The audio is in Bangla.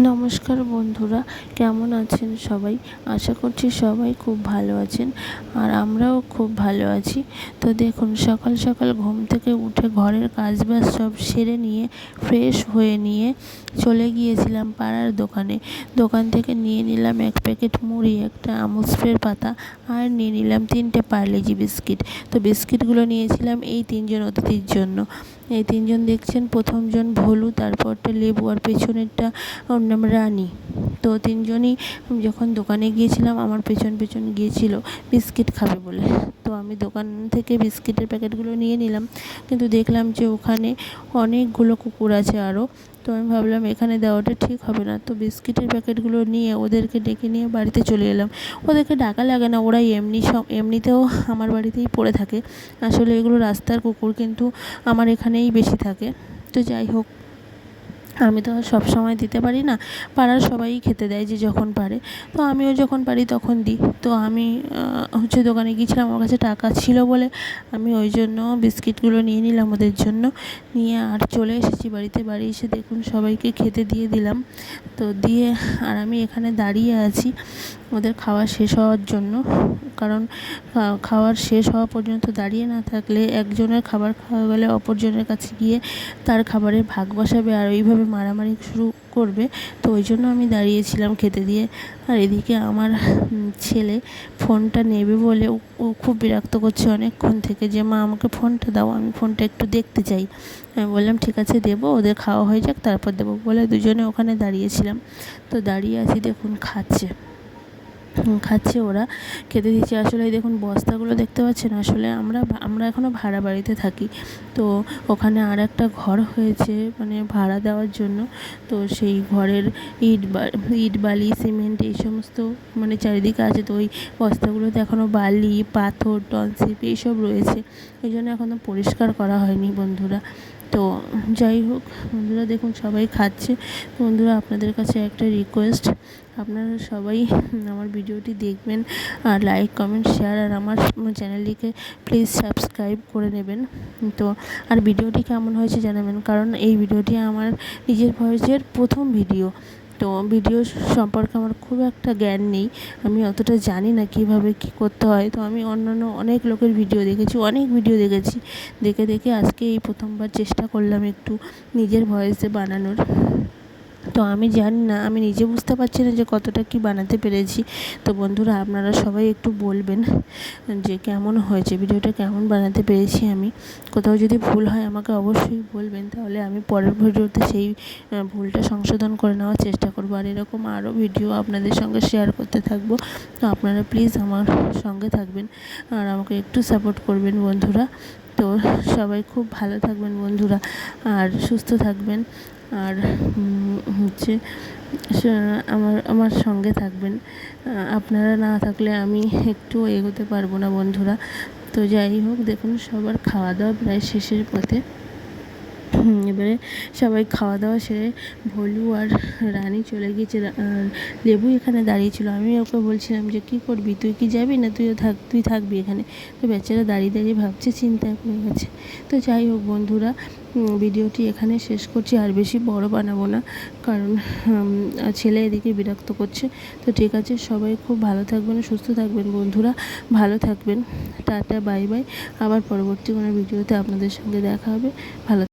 নমস্কার বন্ধুরা, কেমন আছেন সবাই? আশা করছি সবাই খুব ভালো আছেন, আর আমরাও খুব ভালো আছি। তো দেখুন, সকাল সকাল ঘুম থেকে উঠে ঘরের কাজবাজ সব সেরে নিয়ে ফ্রেশ হয়ে নিয়ে চলে গিয়েছিলাম পাড়ার দোকানে। দোকান থেকে নিয়ে নিলাম 1 প্যাকেট মুড়ি, একটা আমুল স্প্রের পাতা, আর নিয়ে নিলাম 3টে পার্লেজি বিস্কিট। তো বিস্কিটগুলো নিয়েছিলাম এই 3জন অতিথির জন্য। এই 3জন দেখছেন, প্রথমজন ভোলু, তারপরটা লেবু, আর পেছনেরটা ওর নাম রানী। তো 3জনই যখন দোকানে গিয়েছিলাম আমার পেছন পেছন গিয়েছিল বিস্কিট খাবে বলে। তো আমি দোকান থেকে বিস্কিটের প্যাকেটগুলো নিয়ে নিলাম, কিন্তু দেখলাম যে ওখানে অনেকগুলো কুকুর আছে আরও। তো আমি ভাবলাম এখানে দেওয়াটা ঠিক হবে না। তো বিস্কিটের প্যাকেটগুলো নিয়ে ওদেরকে ডেকে নিয়ে বাড়িতে চলে এলাম। ওদেরকে ডাকা লাগে না, ওরাই এমনিতেও আমার বাড়িতেই পড়ে থাকে। আসলে এগুলো রাস্তার কুকুর, কিন্তু আমার এখানেই বেশি থাকে। তো যাই হোক, আমি তো আর সবসময় দিতে পারি না, পাড়ার সবাই খেতে দেয় যে যখন পারে। তো আমিও যখন পারি তখন দিই। তো আমি দোকানে গিয়েছিলাম, আমার কাছে টাকা ছিল বলে আমি ওই জন্য বিস্কিটগুলো নিয়ে নিলাম ওদের জন্য, নিয়ে আর চলে এসেছি বাড়িতে। বাড়ি এসে দেখুন সবাইকে খেতে দিয়ে দিলাম। তো দিয়ে আর আমি এখানে দাঁড়িয়ে আছি ওদের খাওয়া শেষ হওয়ার জন্য, কারণ খাওয়ার শেষ হওয়া পর্যন্ত দাঁড়িয়ে না থাকলে একজনের খাবার খাওয়া গেলে অপরজনের কাছে গিয়ে তার খাবারের ভাগ বসাবে, আর ওইভাবে মারামারি শুরু করবে। তো ওই জন্য আমি দাঁড়িয়েছিলাম খেতে দিয়ে। আর এদিকে আমার ছেলে ফোনটা নেবে বলে ও খুব বিরক্ত করছে অনেকক্ষণ থেকে, যে মা আমাকে ফোনটা দাও, আমি ফোনটা একটু দেখতে চাই। আমি বললাম ঠিক আছে দেবো, ওদের খাওয়া হয়ে যাক তারপর দেবো বলে দুজনে ওখানে দাঁড়িয়েছিলাম। তো দাঁড়িয়ে আছি, দেখুন খাচ্ছে ওরা, খেতে দিচ্ছে। আসলে দেখুন বস্তাগুলো দেখতে পাচ্ছেন, আসলে আমরা এখনও ভাড়া বাড়িতে থাকি। তো ওখানে আর একটা ঘর হয়েছে মানে ভাড়া দেওয়ার জন্য। তো সেই ঘরের ইট বালি সিমেন্ট এই সমস্ত মানে চারিদিকে আছে। তো ওই বস্তাগুলোতে এখনও বালি পাথর টনসিপ এইসব রয়েছে, ওই জন্য এখনও পরিষ্কার করা হয়নি বন্ধুরা। তো যাই হোক বন্ধুরা, দেখুন সবাই খাচ্ছে। বন্ধুরা, আপনাদের কাছে একটা রিকোয়েস্ট, আপনারা সবাই আমার ভিডিওটি দেখবেন, আর লাইক কমেন্ট শেয়ার, আর আমার চ্যানেলটিকে প্লিজ সাবস্ক্রাইব করে নেবেন। তো আর ভিডিওটি কেমন হয়েছে জানাবেন, কারণ এই ভিডিওটি আমার নিজের ভয়েসের প্রথম ভিডিও। তো ভিডিও সম্পর্কে আমার খুব একটা জ্ঞান নেই, আমি অতটা জানি না কীভাবে কী করতে হয়। তো আমি অন্যান্য অনেক লোকের ভিডিও দেখেছি, দেখে আজকে এই প্রথমবার চেষ্টা করলাম একটু নিজের ভয়েসে বানানোর। তো আমি জানি না, আমি নিজে বুঝতে পারছি না যে কতটা কি বানাতে পেরেছি। তো বন্ধুরা, আপনারা সবাই একটু বলবেন যে কেমন হয়েছে, ভিডিওটা কেমন বানাতে পেরেছি আমি। কোথাও যদি ভুল হয় আমাকে অবশ্যই বলবেন, তাহলে আমি পরের ভিডিওতে সেই ভুলটা সংশোধন করে নেওয়ার চেষ্টা করবো। আর এরকম আরও ভিডিও আপনাদের সঙ্গে শেয়ার করতে থাকবো। তো আপনারা প্লিজ আমার সঙ্গে থাকবেন আর আমাকে একটু সাপোর্ট করবেন বন্ধুরা। তো সবাই খুব ভালো থাকবেন বন্ধুরা, আর সুস্থ থাকবেন, আর আমার সঙ্গে থাকবেন। আপনারা না থাকলে আমি একটু এগোতে পারবো না বন্ধুরা। তো যাই হোক, দেখুন সবার খাওয়া দাওয়া প্রায় শেষের পথে। এবারে সবাই খাওয়া দাওয়া সেরে ভোলু আর রানী চলে গিয়েছে, আর লেবু এখানে দাঁড়িয়েছিল। আমি ওকে বলছিলাম যে কী করবি, তুই কি যাবি না, তুই থাকবি এখানে। তো বেচারা দাঁড়িয়ে দাঁড়িয়ে ভাবছে, চিন্তায় পড়ে গেছে। তো যাই হোক বন্ধুরা, ভিডিওটি এখানে শেষ করছি, আর বেশি বড় বানাবো না, কারণ ছেলে এদিকে বিরক্ত করছে। তো ঠিক আছে, সবাই খুব ভালো থাকবেন, সুস্থ থাকবেন বন্ধুরা, ভালো থাকবেন। টাটা বাই বাই, আবার পরবর্তী কোনো ভিডিওতে আপনাদের সঙ্গে দেখা হবে। ভালো